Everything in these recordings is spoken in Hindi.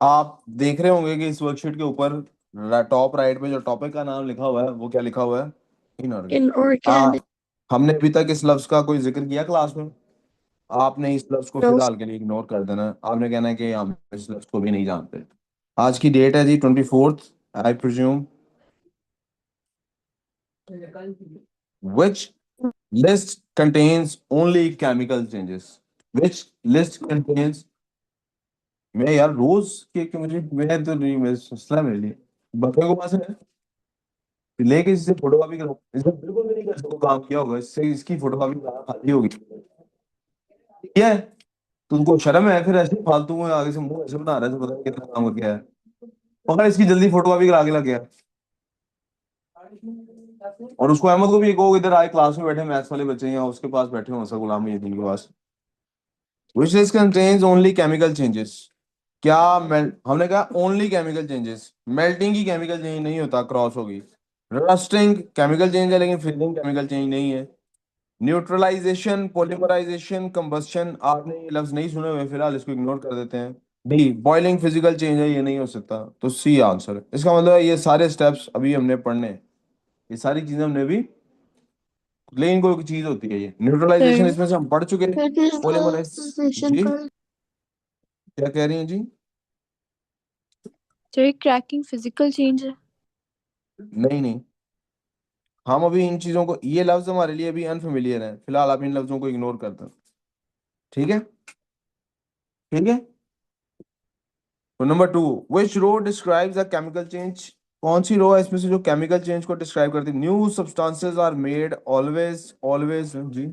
आप देख रहे होंगे कि इस वर्कशीट के ऊपर टॉप राइट पे जो टॉपिक का नाम लिखा हुआ है वो क्या लिखा हुआ है? इनऑर्गेनिक। आ Inorganic. हमने अभी तक इस लफ्ज का कोई जिक्र किया क्लास में? आपने इस लफ्ज को No. फिलहाल के लिए इग्नोर कर देना है। आपने कहना है कि हम इस लफ्ज को भी नहीं जानते। आज की डेट है जी 24th, I presume. Which list contains only chemical changes? Which list contains? मैं यार रोज के मुझे मैं तो नहीं, मैं मसला मेरे लिए बकरे को पास है लेके इससे फोटोकॉपी करो। इसने बिल्कुल भी नहीं कर सको काम किया होगा, इससे इसकी फोटोकॉपी खाली होगी। ठीक है? तुमको शर्म है फिर ऐसे फालतू में आगे से मुंह ऐसे बना रहा है तो पता नहीं कितना काम हो गया है। मगर इसकी जल्दी फोटोकॉपी करा के लग गया। और उसको अहमद को भी कहो इधर आए, क्लास में बैठे मैथ्स वाले बच्चे यहाँ उसके पास बैठे हो, गुलाम मुहिद्दीन के पास। Which list contains only chemical changes? क्या हमने कहा ओनली केमिकल चेंजेस। मेल्टिंग की केमिकल चेंज नहीं होता, क्रॉस होगी। रस्टिंग केमिकल चेंज है लेकिन फ्रीजिंग केमिकल चेंज नहीं है। न्यूट्रलाइजेशन, पॉलीमराइजेशन, कंबस्शन, आपने ये लफ्ज नहीं सुने हुए, फिलहाल इसको इग्नोर कर देते हैं। डी बॉइलिंग फिजिकल चेंज है, ये नहीं हो सकता, तो सी आंसर है। इसका मतलब है ये सारे स्टेप्स अभी हमने पढ़ने हैं, ये सारी चीजें हमने भी, लेकिन कोई चीज होती है ये न्यूट्रलाइजेशन, Sir, इसमें से हम पढ़ चुके हैं। that is the polymerise position जी, called. क्या कह रही हैं जी? Sir, cracking physical change है. नहीं नहीं, हम अभी इन चीजों को, ये लफ्ज हमारे लिए अभी अनफेमिलियर है, फिलहाल आप इन लफ्जों को इग्नोर करते हैं। ठीक है? ठीक है। तो number two, which row describes the chemical change? कौन सी रो है इसमें से जो केमिकल चेंज को डिस्क्राइब करती है? New substances are made always, always जी।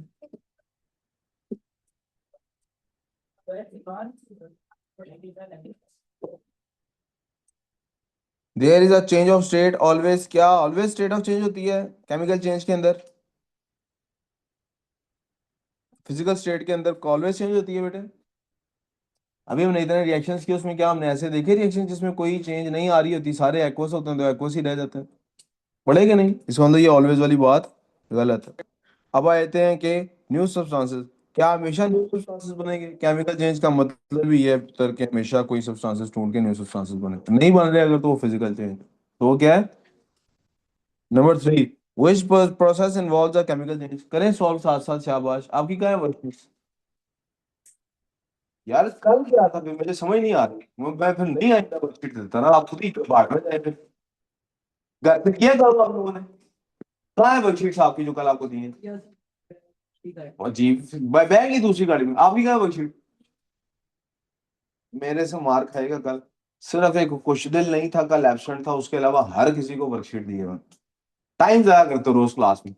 There is a change of state always, क्या ऑलवेज स्टेट ऑफ चेंज होती है केमिकल चेंज के अंदर? फिजिकल स्टेट के अंदर ऑलवेज चेंज होती है बेटे। अभी हमने इतने रिएक्शंस किए, उसमें क्या हमने ऐसे देखे रिएक्शन जिसमें कोई चेंज नहीं आ रही होती, सारे एक्वस होते हैं तो एक्वस ही रह जाते हैं? पढ़ेगा नहीं, इसका मतलब ये ऑलवेज वाली बात गलत है। अब आते हैं कि न्यू सब्सटेंसेस, क्या हमेशा न्यू सब्सटेंसेस बनेंगे? केमिकल चेंज का मतलब ही है सर कि हमेशा कोई सब्सटेंसेस ढूंढ के न्यू सब्सटेंसेस बने, तो नहीं बन रहे अगर, तो वो फिजिकल चेंज, तो वो क्या है? Number three, which process involve a chemical change? करें सॉल्व साथ साथ, शाबाश। आपकी क्या है वर्किंग? यार कल क्या था फिर, मुझे समझ नहीं आ रही, मैं फिर नहीं आएगा वर्कशीट देता ना, आप खुद ही बाहर में जाए फिर। घर पे किया करो आप लोगों ने? कहाँ है वर्कशीट आपकी जो कल आपको दी है? और जी, बैग ही दूसरी गाड़ी में, आपकी क्या है वर्कशीट? मेरे से मार खाएगा कल। सिर्फ एक कुछ दिल नहीं था कल एब्सेंट था, उसके अलावा हर किसी को वर्कशीट दी है। टाइम जाया करते हो रोज क्लास में।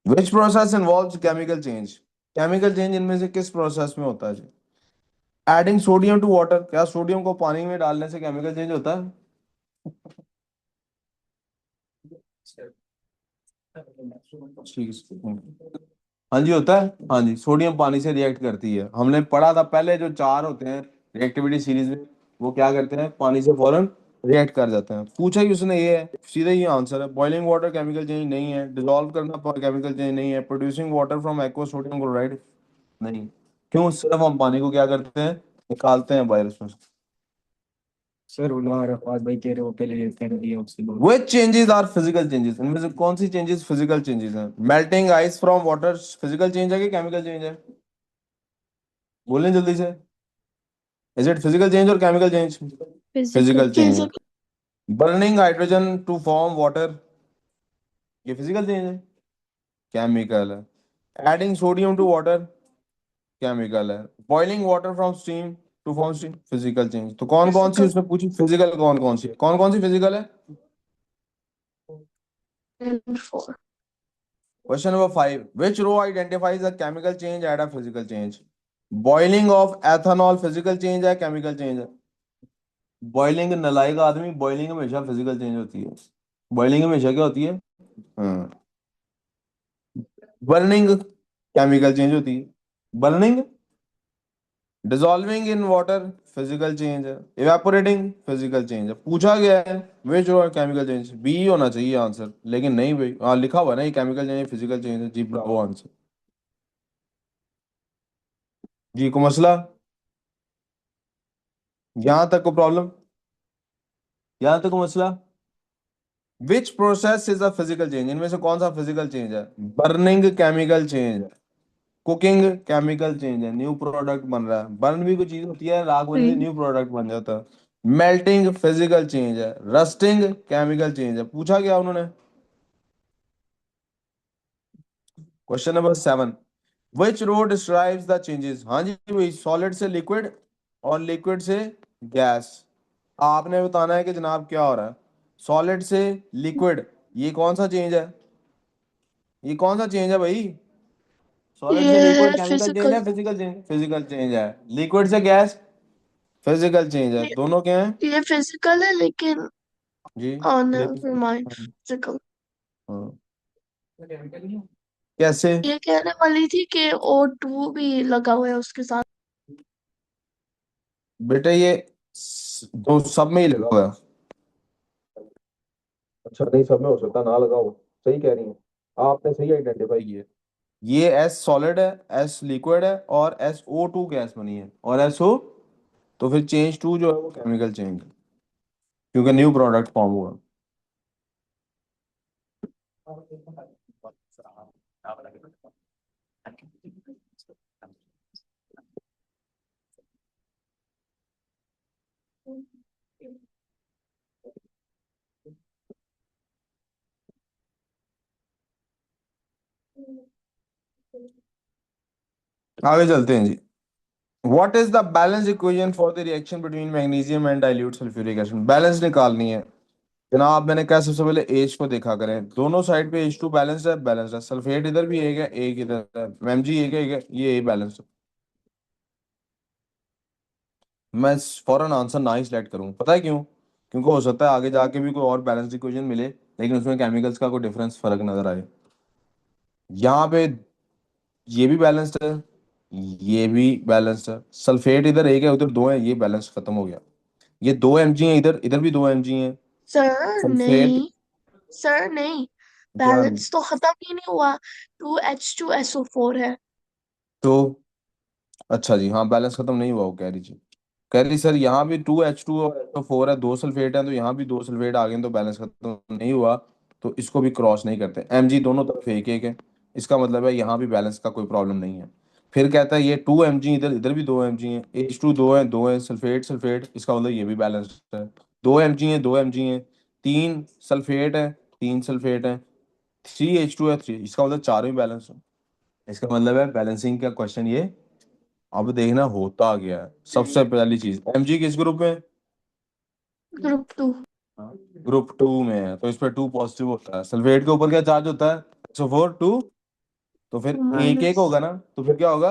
Which process involves chemical change? Chemical change इनमें से किस प्रोसेस में होता है जी? एडिंग सोडियम टू वाटर, क्या सोडियम को पानी में डालने से केमिकल चेंज होता है? ठीक है। हाँ जी होता है, हाँ जी, सोडियम पानी से रिएक्ट करती है, हमने पढ़ा था पहले, जो चार होते हैं रिएक्टिविटी सीरीज में, वो क्या करते हैं? पानी से फौरन रिएक्ट कर जाते हैं। पूछा ही उसने ये है, सीधा ही आंसर है। बॉइलिंग वाटर केमिकल चेंज नहीं है। डिसॉल्व करना केमिकल चेंज नहीं है। Producing water from aqua sodium chloride नहीं। क्यों? सिर्फ हम पानी को क्या करते हैं? निकालते हैं बाहर उसमें से। सर उल्लाह रफात भाई कह रहे हो पहले लेते हैं दिया उससे बोल। Which changes are physical changes? इनमें से कौन सी चेंजेस फिजिकल चेंजेस हैं? Melting ice from water physical change है कि केमिकल चेंज है? बोलें जल्दी से। इज इट फिजिकल चेंज और chemical change? Physical. Physical change है। Burning hydrogen to form water, ये फिजिकल चेंज है? केमिकल है। Adding sodium to water, chemical है। Boiling water from steam to form steam, physical change. तो कौन कौन सी Physical. उसने पूछी फिजिकल, कौन कौन सी है, कौन कौन सी फिजिकल है? And four. Question number five, which row identifies a chemical change at a physical change? Boiling of ethanol physical change है, केमिकल चेंज है? बॉइलिंग नलायक आदमी, बॉइलिंग हमेशा फिजिकल चेंज होती है। बॉइलिंग हमेशा क्या होती है? हाँ। बर्निंग केमिकल चेंज होती है। Burning, dissolving in water physical change है। इवेपोरेटिंग फिजिकल चेंज है। पूछा गया है विच रो केमिकल चेंज, बी होना चाहिए आंसर, लेकिन नहीं भाई, हाँ लिखा हुआ है ना ये केमिकल चेंज फिजिकल चेंज है जी, ब्रावो आंसर। जी, को मसला, यहां तक को प्रॉब्लम, यहां तक को मसला। Which process is a physical change, इनमें से कौन सा फिजिकल चेंज है? बर्निंग केमिकल चेंज है, कुकिंग केमिकल चेंज है, न्यू प्रोडक्ट बन रहा है, बर्न भी कोई चीज होती है, राख बनी Three. न्यू प्रोडक्ट बन जाता है। मेल्टिंग फिजिकल चेंज है, रस्टिंग केमिकल चेंज है। पूछा क्या उन्होंने? Question number 7, which road describes the changes. हाँ जी भाई, सॉलिड से लिक्विड और लिक्विड से गैस। आपने बताना है कि जनाब क्या हो रहा है। सॉलिड से लिक्विड, ये कौन सा चेंज है? ये कौन सा चेंज है भाई? सॉलिड से लिक्विड ये केमिकल चेंज फिजिकल है, फिजिकल चेंज? फिजिकल चेंज है। लिक्विड से गैस फिजिकल चेंज है, ये दोनों क्या है? ये फिजिकल है लेकिन जी, नेवर लिक्विड। Mind physical. हाँ, कैसे? ये कहने वाली थी कि O2 भी लगा हुआ है उसके साथ। बेटे ये दो सब में ही लगा हुआ है। अच्छा, नहीं सब में हो सकता ना लगा हो। सही कह रही हैं, आपने सही आइडेंटिफाई किया। ये एस सॉलिड है, एस लिक्विड है, और एस ओ टू गैस बनी है, और एस ओ, तो फिर चेंज टू जो है वो केमिकल चेंज है, क्योंकि न्यू प्रोडक्ट फॉर्म हुआ। आगे चलते हैं जी। What is the balance equation for the reaction between magnesium and dilute sulphuric acid? Balance निकालनी है जनाब। मैंने कहा सबसे पहले एच को देखा करें, दोनों साइड पे एच टू बैलेंस है, बैलेंस है। सल्फेट इधर भी एक है, एक इधर है, मैम जी एक है, ये बैलेंस है। मैं फौरन आंसर ना ही सिलेक्ट करूं, पता है क्यों? क्योंकि हो सकता है आगे जाके भी कोई और बैलेंस इक्वेशन मिले, लेकिन उसमें केमिकल्स का कोई डिफरेंस फर्क नजर आए। यहाँ पे ये भी बैलेंस्ड है, ये भी बैलेंस्ड है। सल्फेट इधर एक है, उधर दो है, ये बैलेंस खत्म हो गया। ये 2 mg है, इधर इधर भी 2 mg है। सर सल्फेट, नहीं, सर नहीं, क्या नहीं? बैलेंस तो खत्म ही नहीं हुआ। 2H2SO4 है। तो अच्छा जी, हाँ बैलेंस खत्म नहीं हुआ, वो कह रही थी। कह रही सर यहाँ भी 2H2 और SO4 है, दो सल्फेट है, तो यहाँ भी दो सल्फेट आ गए, तो बैलेंस खत्म नहीं हुआ। तो इसको भी क्रॉस नहीं करते, mg दोनों तरफ एक एक है। इसका मतलब है यहाँ भी बैलेंस का कोई प्रॉब्लम नहीं है। फिर कहता है ये 2 mg, इधर इधर भी 2 mg है, H2 दो है, सल्फेट सल्फेट, इसका मतलब ये भी बैलेंस है। 2 mg है, 2 mg है, तीन सल्फेट है, तीन सल्फेट है, 3H2 है, थ्री, इसका मतलब चारों ही बैलेंस है। इसका मतलब है बैलेंसिंग का क्वेश्चन ये अब देखना होता गया है। सबसे पहली चीज, mg किस ग्रुप में? ग्रुप 2। ग्रुप टू में है, तो इस पे टू पॉजिटिव होता है। सल्फेट के ऊपर क्या चार्ज होता है? SO4 to. तो फिर एक एक माइनस। होगा ना, तो फिर क्या होगा?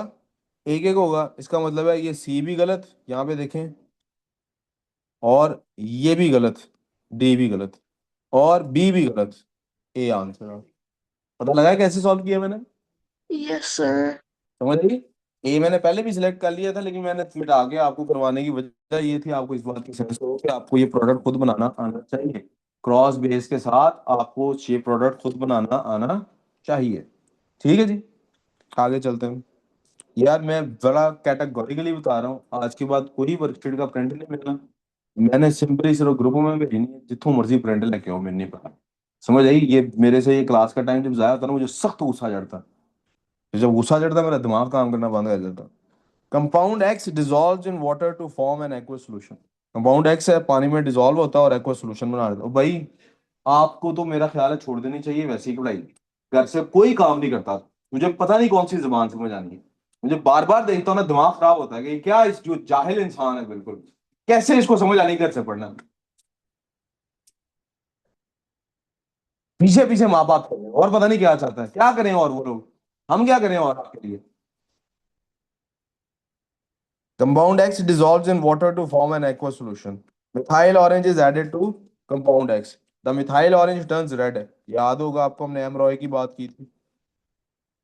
एक एक होगा, इसका मतलब है ये सी भी गलत, यहाँ पे देखें, और ये भी गलत, डी भी गलत, और बी भी गलत। A answer. पता लगा है कैसे सॉल्व किया मैंने? Yes sir. समझ आई? ए मैंने पहले भी सिलेक्ट कर लिया था, लेकिन मैंने मिटा के आपको करवाने की वजह ये थी, आपको इस बात की सेंस हो कि आपको ये प्रोडक्ट खुद बनाना आना चाहिए। क्रॉस बेस के साथ आपको ये प्रोडक्ट खुद बनाना आना चाहिए। ठीक है जी, आगे चलते हैं। यार मैं बड़ा कैटेगोरिकली बता रहा हूँ, आज के बाद कोई वर्कशीट का प्रिंट नहीं मिलना। मैंने सिंपली सिर्फ ग्रुप में भेजनी है, जितों मर्जी प्रिंट लेके आओ, मैंने नहीं पता। समझ आई? ये मेरे से ये क्लास का टाइम जब जाया होता ना, मुझे सख्त गुस्सा चढ़ता। तो जब गुस्सा चढ़ता मेरा दिमाग काम करना बंद कर देता। Compound X dissolve in water to form an aqua solution. Compound X है, पानी में डिजॉल्व होता है और एक्वा सोल्यूशन बना देता है। भाई आपको तो मेरा ख्याल है छोड़ देनी चाहिए वैसे ही पढ़ाई, घर से कोई काम नहीं करता। मुझे पता नहीं कौन सी जबान समझ आनी है। मुझे बार बार देखता हूँ ना, दिमाग खराब होता है कि क्या इस जो जाहिल इंसान है बिल्कुल, कैसे इसको समझ आनी घर से पढ़ना। पीछे पीछे माँ बाप कर रहे हैं, और पता नहीं क्या चाहता है, क्या करें और वो लोग, हम क्या करें और आपके लिए। Compound X dissolves in water to form an aqueous solution. Methyl orange is added to compound X. The methyl orange turns red. याद होगा आपको, हमने एमरॉय की बात की थी।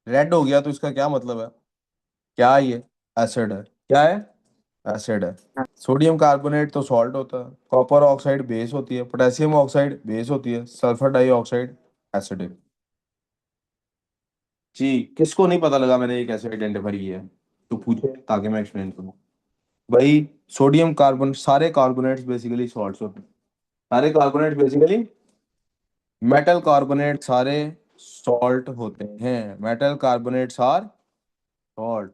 रेड हो गया तो इसका क्या मतलब है? क्या है ये? एसिड है। क्या है? एसिड है। सोडियम कार्बोनेट तो सॉल्ट होता है, कॉपर ऑक्साइड बेस होती है, पोटेशियम ऑक्साइड बेस होती है, सल्फर डाइऑक्साइड एसिड है। जी, किसको नहीं पता लगा मैंने ये कैसे आइडेंटिफाई किया है? तो पूछे ताकि मैं एक्सप्लेन करूँ। भाई सोडियम कार्बन, सारे कार्बोनेट्स बेसिकली सॉल्ट्स होते हैं, सारे कार्बोनेट बेसिकली मेटल कार्बोनेट सारे सॉल्ट होते हैं, metal carbonates are salt,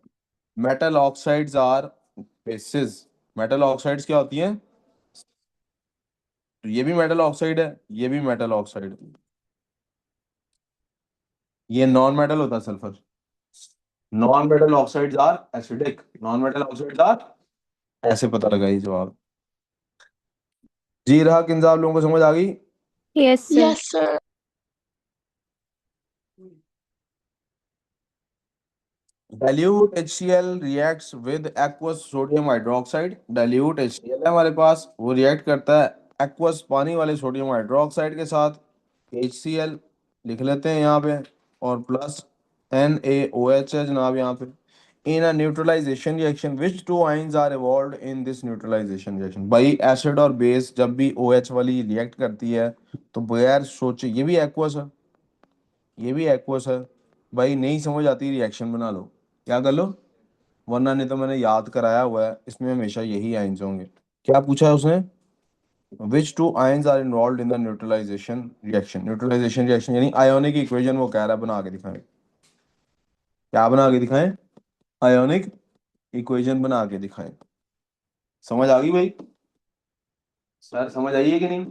metal oxides are bases. Metal oxides क्या होती हैं? तो ये भी मेटल ऑक्साइड है, ये भी मेटल ऑक्साइड है। ये नॉन मेटल होता है sulphur. Non metal oxides are acidic, non metal oxides are, ऐसे पता लगा ये जवाब। जी रहा किन साहब लोगों को समझ आ गई? Yes, sir. Yes, sir. dilute HCl reacts with aqueous sodium hydroxide। dilute HCl है हमारे पास, वो रिएक्ट करता है aqueous पानी वाले सोडियम हाइड्रोक्साइड के साथ। HCl लिख लेते हैं यहाँ पे, और प्लस NaOH है जनाब यहाँ पे। in a neutralization reaction which two ions are evolved in this neutralization reaction। भाई एसिड और बेस जब भी OH वाली रिएक्ट करती है तो बगैर सोचे, ये भी एक्वस है, ये भी एक्वस है। भाई नहीं समझ आती रिएक्शन बना लो, क्या कर लो, वरना नहीं तो मैंने याद कराया हुआ है, इसमें हमेशा यही आयंस होंगे। क्या पूछा है उसने? Which two ions are involve in the neutralisation reaction. Neutralisation reaction यानी आयोनिक इक्वेशन वो कह रहा है बना के दिखाएं। क्या बना के दिखाएं? आयोनिक इक्वेशन बना के दिखाएं। समझ आ गई भाई? सर समझ आई है कि नहीं?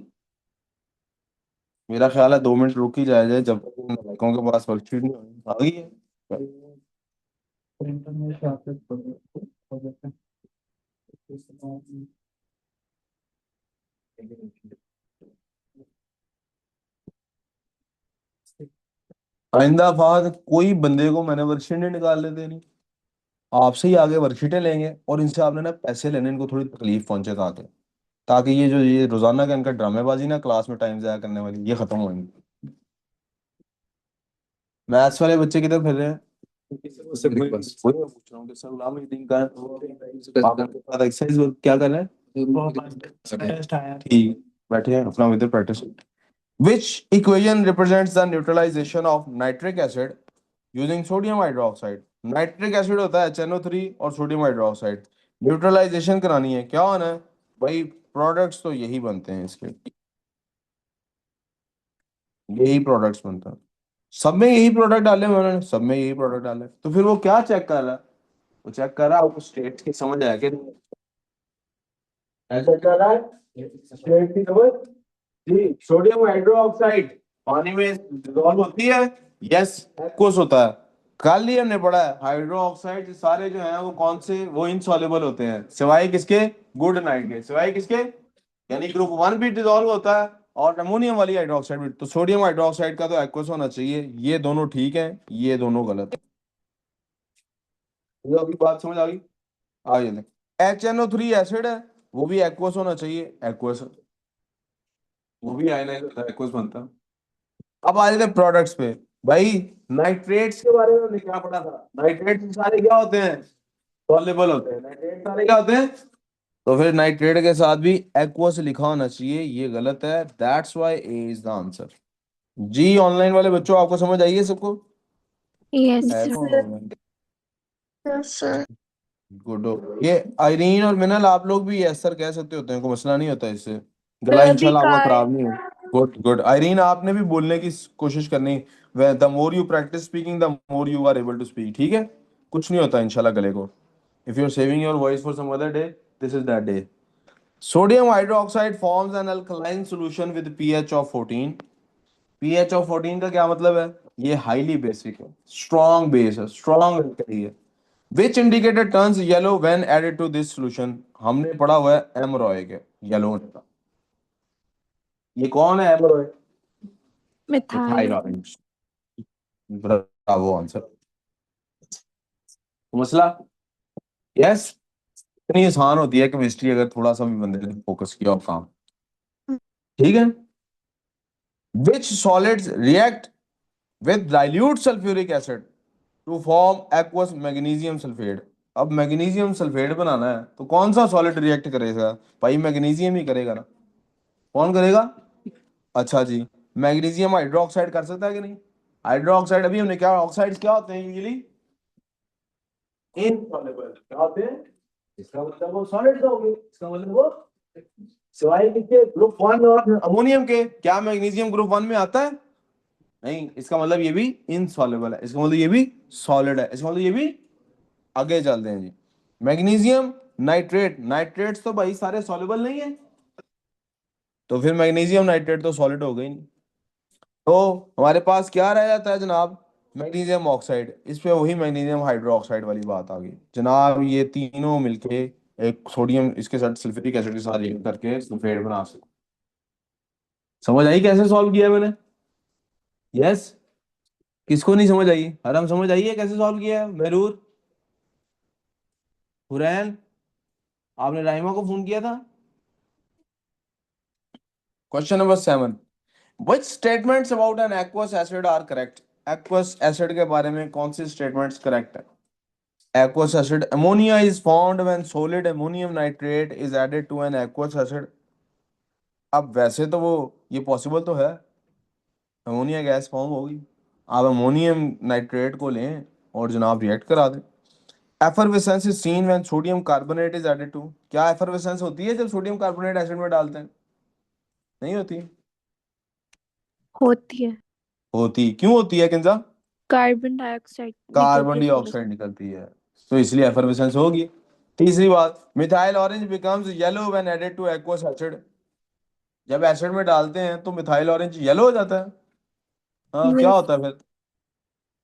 मेरा ख्याल है 2 मिनट रुक ही जाया जाए जब तक इन लड़कों के पास वर्कशीट नहीं होगी। आ गई है? आइंदा फाद कोई बंदे को मैंने वर्कशीट नहीं निकालने देनी, आपसे ही आगे वर्कशीटें लेंगे और इनसे आपने ना पैसे लेने, इनको थोड़ी तकलीफ पहुंचे ताकि, ताकि ये जो ये रोजाना का इनका ड्रामेबाजी ना क्लास में टाइम जाया करने वाली, ये खत्म होगी। मैथ्स वाले बच्चे किधर फिर रहे हैं? वही मैं पूछ रहा हूँ कि सर गुलाम उद्दीन का आप उनके साथ एक्सरसाइज क्या कर रहे हैं? ठीक, बैठे हैं अपना इधर practice. Which equation represents the neutralization of nitric acid using sodium hydroxide? Nitric acid होता है HNO3 और सोडियम हाइड्रोक्साइड, न्यूट्रलाइजेशन करानी है, क्या होना है भाई? प्रोडक्ट्स तो यही बनते हैं इसके, यही प्रोडक्ट्स बनते हैं, सब में यही प्रोडक्ट डाले हैं उन्होंने, सब में यही प्रोडक्ट डाले हैं। तो फिर वो क्या चेक कर रहा है? वो चेक कर रहा है आपको स्टेट की समझ आया कि नहीं? ऐसा कर रहा है स्टेट की समझ जी। सोडियम हाइड्रोक्साइड पानी में डिसॉल्व होती है, यस एक्वस होता है। कल ही हमने पढ़ा है हाइड्रो ऑक्साइड सारे जो हैं वो कौन से, वो इनसॉल्युबल होते हैं सिवाय किसके? गुड नाइट के, सिवाय किसके? यानी ग्रुप 1 भी डिसॉल्व होता है और अमोनियम वाली हाइड्रोक्साइड भी। तो सोडियम हाइड्रोक्साइड का तो एक्वस होना चाहिए, ये दोनों ठीक है, ये दोनों गलत है। ये अभी बात समझ आ गई? आगे HNO3 एसिड है, वो भी एक्वस होना चाहिए, एक्वस, वो भी आयनाइज होता है, एक्वस बनता है। अब आ जाते हैं प्रोडक्ट्स पे। भाई नाइट्रेट्स के बारे में हमने क्या पढ़ा था? नाइट्रेट्स सारे क्या होते हैं? सॉल्युबल होते हैं। नाइट्रेट सारे क्या होते हैं? तो फिर नाइट्रेट के साथ भी एक्वस लिखा होना चाहिए, ये गलत है, that's why A is the answer. जी ऑनलाइन वाले बच्चों आपको समझ आई है सबको? Yes, है sir. कौन ऑनलाइन? Yes, sir. गुड। ये आयरीन और मिनल आप लोग भी यस सर कह सकते होते हैं, कोई मसला नहीं होता इससे, गला इंशाल्लाह आपका Because खराब नहीं हो। गुड गुड आयरीन, आपने भी बोलने की कोशिश करनी, the more you practise speaking the more you are able to speak, ठीक है? कुछ नहीं होता इंशाल्लाह गले को। If you are saving your voice for some other day, this is that day. Sodium hydroxide forms an alkaline solution with pH of 14। PH of 14 का क्या मतलब है? ये हाईली बेसिक है, स्ट्रॉन्ग बेस है, स्ट्रॉन्ग अल्कली है। Which indicator turns yellow when added to this solution? हमने पढ़ा हुआ है एमरॉय के येलो होने का। ये कौन है एमरॉय? methyl. Methyl orange. Bravo answer. मसला यस, इतनी आसान होती है केमिस्ट्री अगर थोड़ा सा भी बंदे ने फोकस किया हो काम, ठीक है? Which solids react with dilute sulfuric acid to form aqueous magnesium sulfate? अब मैग्नीशियम सल्फेट बनाना है तो कौन सा सॉलिड रिएक्ट करेगा? भाई मैग्नीशियम ही करेगा ना, कौन करेगा? अच्छा जी, मैग्नीशियम हाइड्रोक्साइड कर सकता है कि नहीं? हाइड्रोक्साइड, अभी हमने क्या, ऑक्साइड्स क्या होते हैं यूजुअली? इनसॉल्युबल। क्या होते हैं? इसका मतलब वो सॉलिड हो गए, इसका मतलब वो सिवाय किसके, ग्रुप 1 और अमोनियम के। क्या मैग्नीशियम ग्रुप 1 में आता है? नहीं, इसका मतलब ये भी इनसॉल्युबल है, इसका मतलब ये भी सॉलिड है, इसका मतलब ये भी। आगे चलते हैं जी। मैग्नीशियम नाइट्रेट, नाइट्रेट्स तो भाई सारे सॉल्युबल नहीं है, तो फिर मैग्नीशियम नाइट्रेट तो सॉलिड हो गई नहीं। तो हमारे पास क्या रह जाता है जनाब? Magnesium oxide. इस पे वही मैग्नीशियम हाइड्रोक्साइड वाली बात आ गई जनाब। ये तीनों मिलके एक सोडियम इसके साथ सल्फ्यूरिक एसिड के साथ रिएक्ट करके सल्फेट बना सकते। समझ आई कैसे सॉल्व किया मैंने? यस। किसको नहीं समझ आई? हरम समझ आई है कैसे सॉल्व किया है? मेरूर, हुरैन, आपने राहिमा को फोन किया था? Question number 7, which statements about an aqueous acid are correct? aqueous acid के बारे में कौन सी स्टेटमेंट्स करेक्ट है? aqueous acid, ammonia is formed when solid ammonium nitrate is added to an aqueous acid। अब वैसे तो वो ये पॉसिबल तो है, अमोनिया गैस फॉर्म होगी, आप अमोनियम नाइट्रेट को लें और जनाब रिएक्ट करा दें। Effervescence is seen when sodium carbonate is added to. क्या एफरवेसेंस होती है जब सोडियम कार्बोनेट एसिड में डालते हैं? नहीं होती। होती है। होती क्यों होती है किंजा? कार्बन डाइऑक्साइड कार्बन निकलती है उसमें से। डाइऑक्साइड निकलती है, तो इसलिए एफरवेसेंस होगी। तीसरी बात, methyl orange becomes yellow when added to aqueous acid. जब एसिड में डालते हैं तो मिथाइल ऑरेंज येलो हो जाता है। हाँ, क्या नहीं। होता है फिर?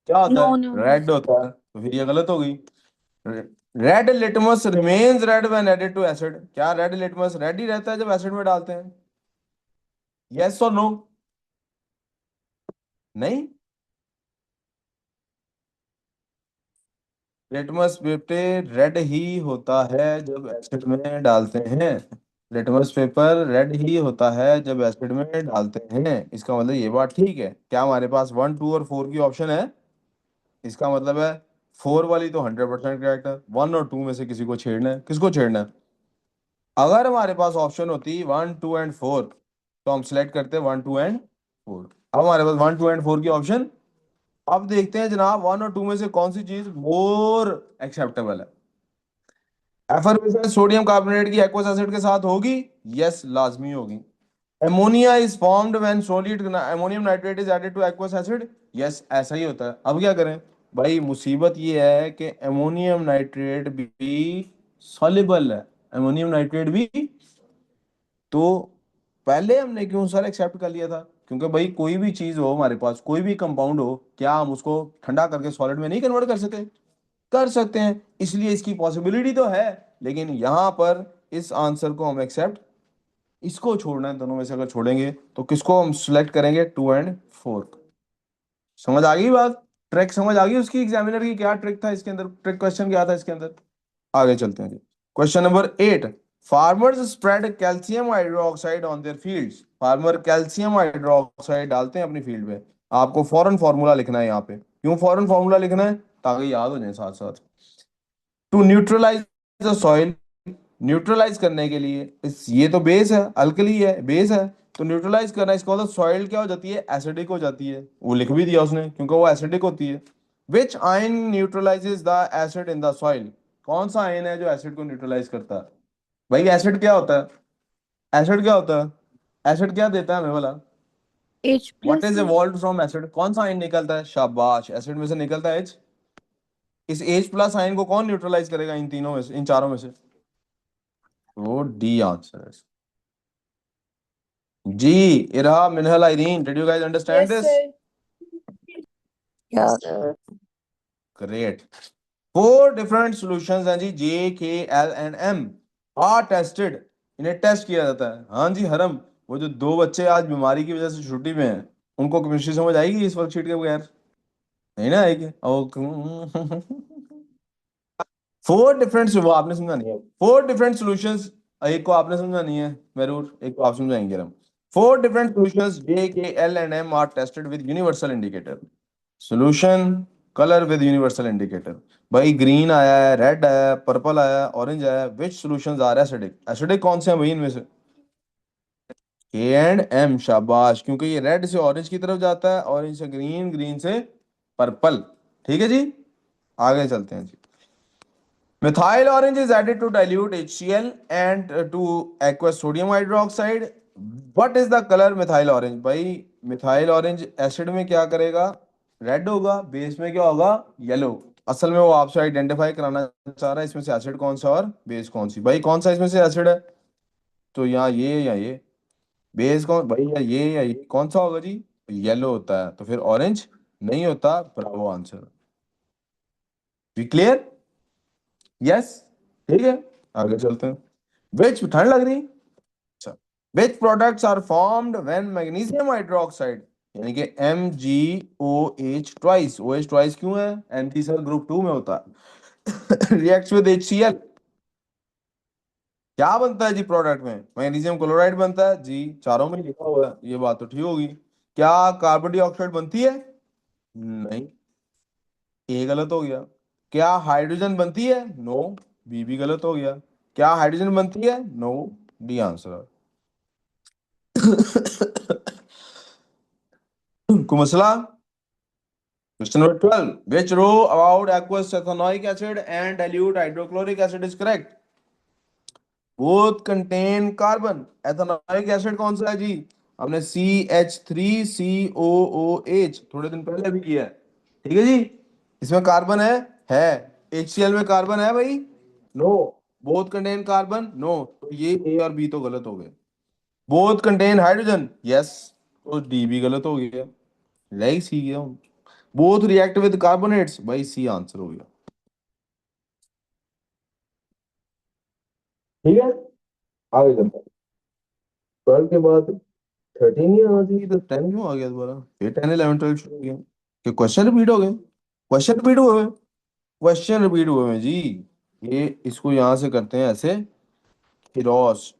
क्या होता नो है? No no. रेड होता है, तो फिर ये गलत हो गई। Red litmus remains red when added to acid. क्या रेड लिटमस रेड ही रहता है जब एसिड में डालते हैं? यस और नो? नहीं। लिटमस पेपर रेड ही होता है जब एसिड में डालते हैं। लिटमस पेपर रेड ही होता है जब एसिड में डालते हैं, इसका मतलब ये बात ठीक है। क्या हमारे पास 1, 2 और 4 की ऑप्शन है? इसका मतलब है 4 वाली तो 100% करेक्ट है, 1 और 2 में से किसी को छेड़ना है, किसको छेड़ना है? अगर हमारे पास ऑप्शन होती 1, 2 एंड 4 तो हम सिलेक्ट करते 1, 2 एंड 4। अब हमारे पास 1, 2 एंड 4 की ऑप्शन। अब देखते हैं जनाब 1 और 2 में से कौन सी चीज मोर एक्सेप्टेबल है। एफरवेसेंस सोडियम कार्बोनेट की एक्वस एसिड के साथ होगी? यस, लाजमी होगी। Ammonia is formed when solid ammonium nitrate is added to aqueous acid? Yes, ऐसा ही होता है। अब क्या करें भाई? मुसीबत ये है कि अमोनियम नाइट्रेट भी सॉल्युबल है, अमोनियम नाइट्रेट भी। तो पहले हमने क्यों सर एक्सेप्ट कर लिया था? क्योंकि भाई कोई भी चीज हो हमारे पास, कोई भी कंपाउंड हो, क्या हम उसको ठंडा करके सॉलिड में नहीं कन्वर्ट कर सकते? कर सकते हैं, इसलिए इसकी पॉसिबिलिटी तो है। लेकिन यहां पर इस आंसर को हम एक्सेप्ट, इसको छोड़ना है, दोनों में से अगर छोड़ेंगे तो किसको हम सिलेक्ट करेंगे? 2 एंड 4। समझ आ गई बात? ट्रिक समझ आ गई उसकी? एग्जामिनर की क्या ट्रिक था इसके अंदर, ट्रिक क्वेश्चन क्या था इसके अंदर? आगे चलते हैं जी। Question number 8, farmers spread calcium hydroxide on their fields. Farmer calcium hydroxide डालते हैं अपनी फील्ड पे। आपको फॉरेन फार्मूला लिखना है यहाँ पे। क्यों फॉरेन फार्मूला लिखना है? ताकि याद हो जाए साथ साथ। To neutralise the soil, neutralise करने के लिए, इस ये तो बेस है, अल्कली है, बेस है, तो न्यूट्रलाइज करना, इसका मतलब सॉइल क्या हो जाती है? एसिडिक हो जाती है। वो लिख भी दिया उसने क्योंकि वो एसिडिक होती है। विच ion न्यूट्रलाइजेज the acid in the soil. कौन सा आयन है जो एसिड को न्यूट्रलाइज करता है? भाई एसिड क्या होता है? एसिड क्या होता है? एसिड क्या देता है हमें भला? H व्हाट प्लस इज है। evolved from acid? कौन सा आयन निकलता है? शाबाश, एसिड में से निकलता है H। इस H प्लस आयन को कौन न्यूट्रलाइज करेगा इन तीनों में से, इन चारों में से? वो डी आंसर है। जी, Irha, Minhal, Irene, did you guys understand Yes, this? sir. Yes, sir. Great. 4 different solutions हैं G, J, K, L and M are tested. इन्हें टेस्ट किया जाता है। हाँ जी हरम, वो जो 2 बच्चे आज बीमारी की वजह से छुट्टी में हैं, उनको केमिस्ट्री समझ आएगी इस वर्कशीट के बगैर? नहीं ना आएगी। ओके। 4 डिफरेंट, वो आपने समझानी है। 4 डिफरेंट सॉल्यूशंस, एक को आपने समझानी है मेरूर, एक को आप समझाएंगे हम। 4 different solutions J, K, L and M are tested with universal indicator. Solution colour with universal indicator. भाई ग्रीन आया है, रेड आया है, पर्पल आया है, ऑरेंज आया है। विच सॉल्यूशंस आर एसिडिक? एसिडिक कौन से हैं भाई इनमें से? के एंड एम, शाबाश, क्योंकि ये रेड से ऑरेंज की तरफ जाता है, ऑरेंज से ग्रीन, ग्रीन से पर्पल। ठीक है जी, आगे चलते हैं जी। Methyl orange is added to dilute HCl and to aqueous sodium hydroxide. What is the color methyl orange? भाई मिथाइल ऑरेंज एसिड में क्या करेगा? रेड होगा, बेस में क्या होगा? येलो। असल में वो आपसे आइडेंटिफाई कराना चाह रहा है इसमें से एसिड कौन सा और बेस कौन सी। भाई कौन सा इसमें से एसिड है? तो यहाँ ये या ये। बेस कौन भाई, या ये कौन सा होगा जी? येलो होता है, तो फिर ऑरेंज नहीं होता। Bravo answer. We clear? Yes. ठीक है, आगे चलते हैं। विच ठंड लग रही? अच्छा। Which products are formed when magnesium hydroxide यानी कि MgOH ट्वाइस। OH ट्वाइस क्यों है? एंटी सेल ग्रुप 2 में होता है। Reacts with HCl। क्या बनता है जी प्रोडक्ट में? मैग्नीशियम क्लोराइड बनता है जी, चारों में लिखा हुआ है, ये बात तो ठीक होगी। क्या कार्बन डाइऑक्साइड बनती है? नहीं, ए गलत हो गया। क्या हाइड्रोजन बनती है? नो, बी भी गलत हो गया। क्या हाइड्रोजन बनती है? No, D answer. कोई मसला? Question number 12, which row about aqueous ethanoic acid and dilute hydrochloric acid is correct? Both contain carbon. Ethanoic acid कौन सा है जी? हमने CH3COOH थोड़े दिन पहले भी किया है। ठीक है जी, इसमें कार्बन है। HCl में कार्बन है भाई? No. Both contain carbon? No. तो ये ए और बी तो गलत हो गए। Both contain hydrogen? यस। तो डी भी गलत हो गया। लाइक सी गया। Both react with carbonates? भाई सी आंसर हो गया। ठीक है, आगे चलते हैं। 12 के बाद 13 ही आना चाहिए, तो 10 क्यों आ गया दोबारा? फिर 10 11 12 शुरू हो गया। कि क्वेश्चन रिपीट हो गए? क्वेश्चन रिपीट हुए हैं? क्वेश्चन रिपीट हुए हैं जी। ये इसको यहां से करते हैं ऐसे, cross.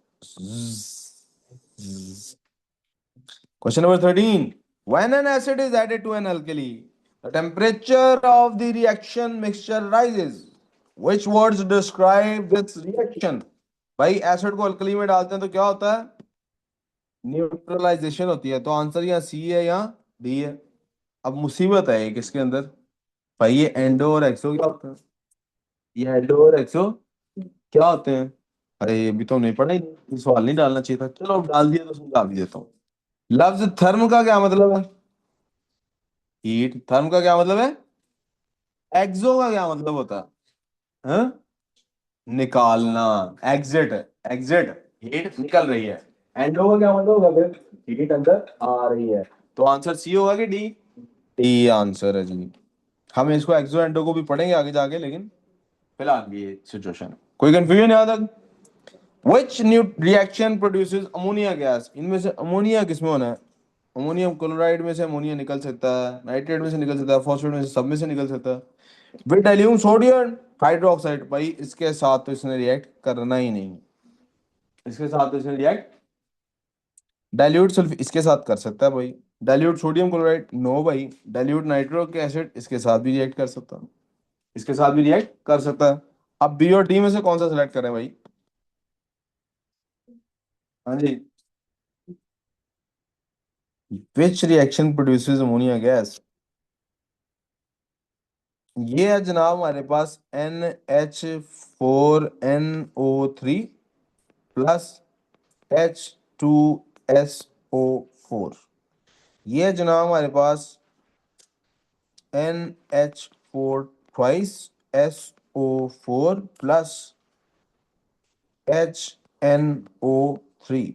Question number 13, when an acid is added to an alkali the temperature of the reaction mixture rises. Which words describe this reaction? भाई एसिड को अल्कली में डालते हैं तो क्या होता है? न्यूट्रलाइजेशन होती है। तो आंसर यहाँ सी है या डी है? अब मुसीबत है एक इसके अंदर। भाई ये एंडो और एक्सो क्या होता है? ये एंडो और एक्सो क्या होते हैं? अरे ये भी तो नहीं पढ़ा ही, ये सवाल नहीं डालना चाहिए था। चलो अब डाल दिया तो समझा भी देता हूँ। लफ्ज थर्म का क्या मतलब है? हीट। थर्म का क्या मतलब है? एक्सो का क्या मतलब होता है? हाँ? निकालना। एग्जिट। एग्जिट, हीट निकल रही है। एंडो का क्या मतलब होगा फिर? हीट अंदर आ रही है। तो आंसर सी होगा कि डी? डी आंसर है जी। हम इसको एक्सो एंडो को भी पढ़ेंगे आगे जाके, लेकिन फिलहाल ये सिचुएशन। कोई कंफ्यूजन यहाँ तक? Which new reaction produces ammonia gas? इनमें से अमोनिया किसमें होना है? अमोनियम क्लोराइड में से अमोनिया निकल सकता है, नाइट्रेट में से निकल सकता है, फॉस्फेट में से, सब में से निकल सकता है। With dilute sodium hydroxide. भाई इसके साथ तो इसने रिएक्ट करना ही नहीं। इसके साथ तो इसने रिएक्ट, डाइल्यूट सल्फ इसके साथ कर सकता है भाई। डाइल्यूट सोडियम क्लोराइड नो भाई। डाइल्यूट नाइट्रिक एसिड इसके साथ भी रिएक्ट कर सकता है, इसके साथ भी रिएक्ट कर सकता है। अब बी और डी में से कौन सा सेलेक्ट करें भाई? हाँ जी। Which reaction produces ammonia gas? ये है जनाब हमारे पास NH4NO3 प्लस H2SO4। ये है जनाब हमारे पास NH4 twice SO4 plus HNO3।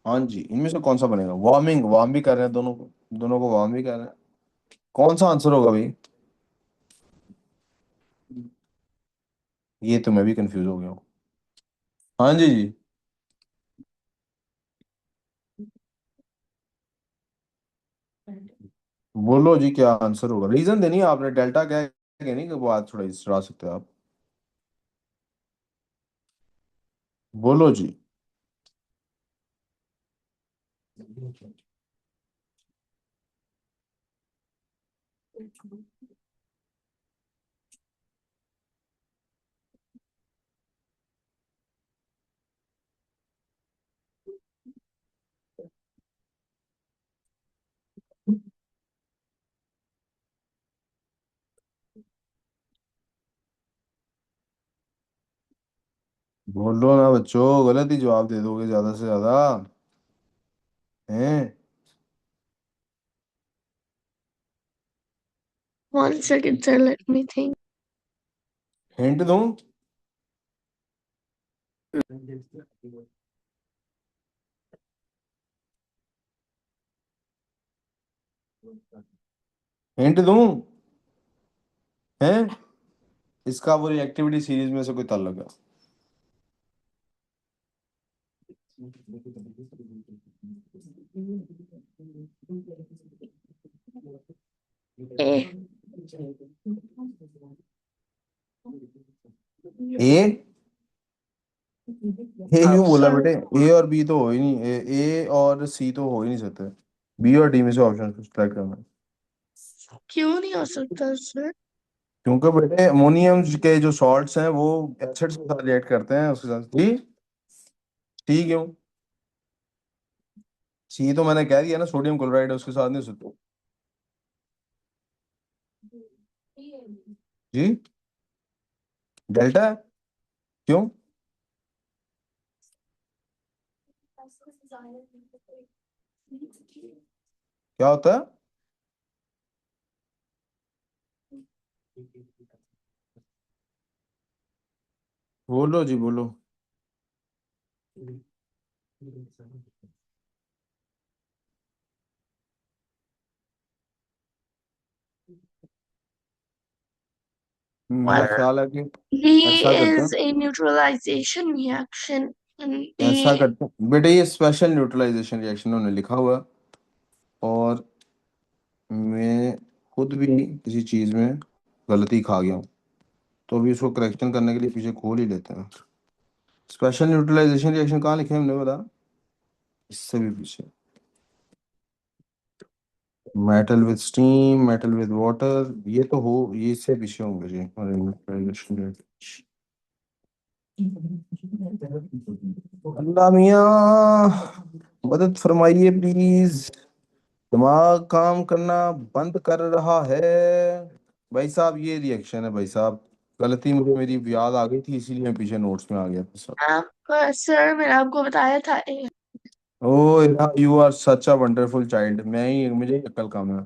हाँ जी, इनमें से कौन सा बनेगा? वार्मिंग, वार्म भी कर रहे हैं दोनों को, दोनों को वार्म भी कर रहे हैं। कौन सा आंसर होगा भाई? ये तो मैं भी कंफ्यूज हो गया हूँ। हाँ जी जी। बोलो जी, क्या आंसर होगा? रीजन देनी है आपने, डेल्टा क्या है क्या नहीं, कि बात थोड़ा इसरा सकते हो आप। बोलो जी। बोलो ना बच्चों, गलत ही जवाब दे दोगे ज्यादा से ज्यादा। हैं? 1 second, sir. Let me think. Hint दूं? हिंट दूं? हैं? इसका वो एक्टिविटी सीरीज में से कोई ताल्लुक है? A. ए? ए क्यों बोला Option. बेटे? ए और बी तो हो ही नहीं, ए और सी तो हो ही नहीं सकते। बी और डी में से ऑप्शन सेलेक्ट करना है। क्यों नहीं हो सकता सर? क्योंकि बेटे अमोनियम के जो सॉल्ट्स हैं वो एसिड्स के साथ रिएक्ट करते हैं उसके साथ। सी? सी क्यों? सी तो मैंने कह दिया ना, सोडियम क्लोराइड है, उसके साथ नहीं हो सकता। जी? डेल्टा? क्यों? क्या होता है? बोलो जी बोलो। मेरा Well, ख्याल है कि D ऐसा करते is हैं, a neutralization reaction, and ऐसा A. करते हैं बेटे, ये स्पेशल न्यूट्रलाइजेशन रिएक्शन उन्होंने लिखा हुआ है, और मैं खुद भी किसी चीज़ में गलती खा गया हूँ, तो अभी उसको करेक्शन करने के लिए पीछे खोल ही लेते हैं। स्पेशल न्यूट्रलाइजेशन रिएक्शन कहाँ लिखे हैं हमने बता? इससे भी पीछे। Metal with steam, metal with water, ये तो हो, ये इससे पीछे होंगे जी हमारे न्यूट्रलाइजेशन रिएक्शन। अल्लाह मियाँ मदद फरमाइए प्लीज, दिमाग काम करना बंद कर रहा है। भाई साहब ये रिएक्शन है भाई साहब, गलती मुझे मेरी याद आ गई थी इसीलिए मैं पीछे नोट्स में आ गया था सब। आप सर, मैंने आपको बताया था A. Oh you are such a wonderful child, मैं ही, मुझे ही अक्ल कम है।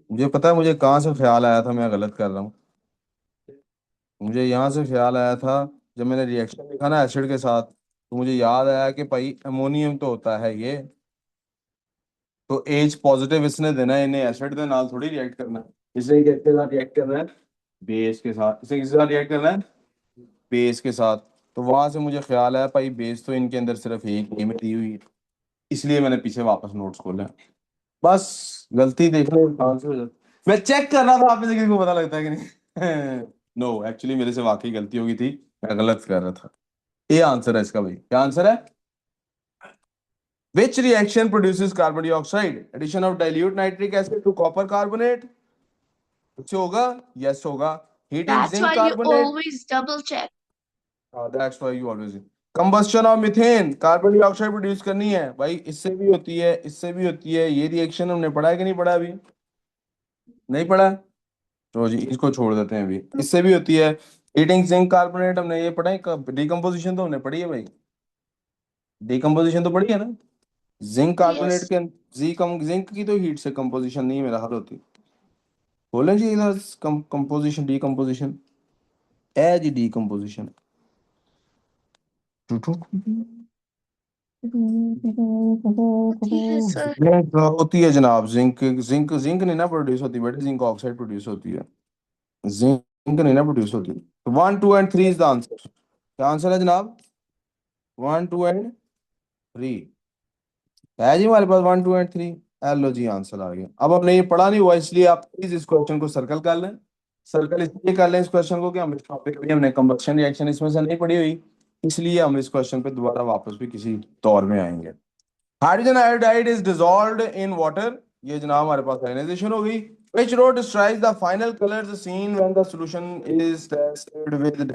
मुझे पता है मुझे कहाँ से ख्याल आया था मैं गलत कर रहा हूँ। मुझे यहाँ से ख्याल आया था जब मैंने रिएक्शन लिखा ना एसिड के साथ, तो मुझे याद आया कि भाई अमोनियम तो होता है ये, तो एच पॉजिटिव इसने देना है, इन्हें एसिड के नाल थोड़ी रिएक्ट करना है, इसे किसके साथ रिएक्ट करना है? बेस के साथ। इसे किसके साथ रिएक्ट करना है? बेस के साथ। तो वहां से मुझे ख्याल आया भाई बेस तो इनके अंदर सिर्फ एक ए में दी हुई है, इसलिए मैंने पीछे वापस नोट्स खोला। बस गलती देखने इंसान से हो जाती। मैं चेक कर रहा था आप में से किसी को पता लगता है कि नहीं। नो एक्चुअली मेरे से वाकई गलती हो गई थी, मैं गलत कर रहा था। ये आंसर है इसका भाई, क्या आंसर है? Which reaction produces carbon dioxide? Addition of dilute nitric acid to copper carbonate? उससे होगा? Yes होगा। Heating That's zinc why you carbonate? always double check. That's why you always. Combustion of methane, carbon dioxide produce करनी है भाई, इससे भी होती है, इससे भी होती है, ये रिएक्शन हमने पढ़ा है कि नहीं पढ़ा अभी? नहीं पढ़ा? तो जी इसको छोड़ देते हैं अभी, इससे भी होती है। हीटिंग जिंक कार्बोनेट हमने ये पढ़ा है, डिकम्पोजिशन तो हमने पढ़ी है भाई, डिकम्पोजिशन तो पढ़ी है ना। Zinc carbonate Yes. के जिंक की तो हीट से कंपोजिशन नहीं मेरा हल होती। बोलें जी इधर कंपोजिशन डिकम्पोजिशन, ए जी डिकम्पोजिशन होती है सर. होती है जनाब। जिंक जिंक जिंक नहीं ना प्रोड्यूस होती बेटे, जिंक ऑक्साइड प्रोड्यूस होती है, जिंक नहीं ना प्रोड्यूस होती। तो 1 2 एंड 3 इज द आंसर। क्या आंसर है जनाब? 1 2 एंड 3 है जी हमारे पास, 1 2 एंड 3। लो जी आंसर आ गया। अब हमने ये पढ़ा नहीं हुआ इसलिए आप प्लीज इस क्वेश्चन को सर्कल कर लें। सर्कल इसलिए कर लें इस क्वेश्चन को कि हम इस टॉपिक में हमने कंबक्शन रिएक्शन इसमें से नहीं पढ़ी हुई, इसलिए हम इस क्वेश्चन पे दोबारा वापस भी किसी दौर में आएंगे। Hydrogen iodide is dissolved in water, ये जनाब हमारे पास आयनाइजेशन हो गई। Which road describes the final colors seen when the solution is tested with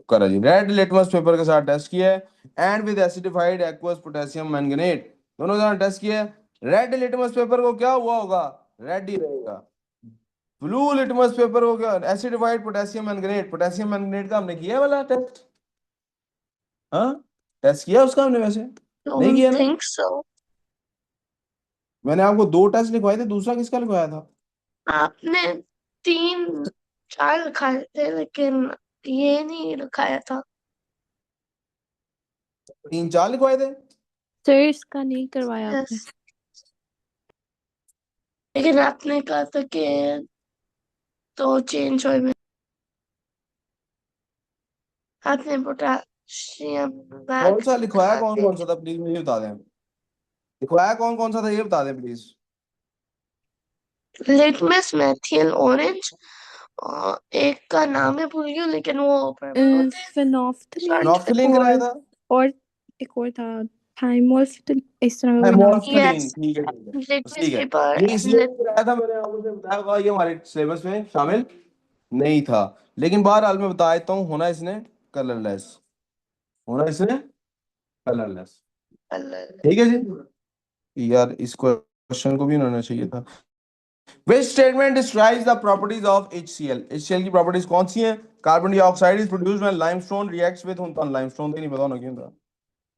करा जी रेड लिटमस पेपर के साथ टेस्ट किया है and with acidified aqueous potassium manganate, दोनों जगह टेस्ट किया है। रेड लिटमस पेपर को क्या हुआ होगा? रेड ही रहेगा। ब्लू लिटमस पेपर हो गया, acidified potassium manganate. Potassium manganate का हमने किया है वाला टेस्ट? हाँ, टेस्ट किया उसका हमने वैसे? नहीं don't किया ना? think so. मैंने आपको 2 टेस्ट लिखवाए थे, दूसरा किसका लिखवाया था? आपने 3 4 लिखाए थे लेकिन ये नहीं लिखाया था। 3 4 लिखवाए थे। सर इसका नहीं करवाया आपने। Yes. लेकिन आपने कहा था कि तो चेंज हो में आपने पोटाशियम कौन सा लिखवाया, कौन मैग्नेट कौन सा था, प्लीज मुझे बता दें। लिखवाया कौन कौन सा था ये बता दें प्लीज। लिटमस मेथिल ऑरेंज और एक का नाम है भूल गई लेकिन वो पर्पल होते हैं। फेनोफ्थलीन नॉफ्थलीन कराया था। और एक और था थाइमोल्फिन, इस तरह का नाम। हेमोल्फिलीन, Yes. ठीक है ठीक है। लिटमस ठीक है, पेपर ये एंड इसलिए कराया था, मैंने आपको बताया होगा ये हमारे सिलेबस में शामिल नहीं था, लेकिन बहरहाल मैं बता देता हूँ, होना इसने कलरलेस, होना इसने कलरलेस। ठीक है जी, यार इस क्वेश्चन को भी होना चाहिए था। Which statement describes the properties of HCl? HCl की प्रॉपर्टीज कौन सी हैं? Carbon dioxide is produced when limestone reacts with, limestone तो नहीं पता होना क्यों था,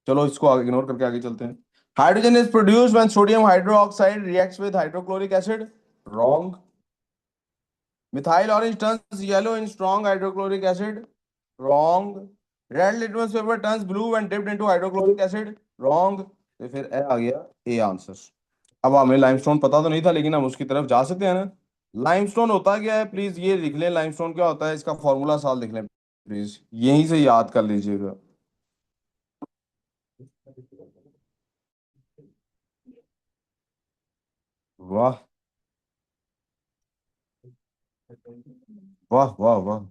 चलो इसको आगे इग्नोर करके आगे चलते हैं। Hydrogen is produced when sodium hydroxide reacts with hydrochloric acid, wrong. Methyl orange turns yellow in strong hydrochloric acid, wrong. Red litmus paper turns blue when dipped into hydrochloric acid, wrong. तो फिर ए आ गया ए आंसर। अब हमें लाइमस्टोन पता तो नहीं था, लेकिन हम उसकी तरफ जा सकते हैं ना। लाइमस्टोन होता क्या है, प्लीज ये लिख लें, लाइमस्टोन क्या होता है, इसका फॉर्मूला साल लिख लें प्लीज, यहीं से याद कर लीजिएगा। वाह वाह वाह वाह,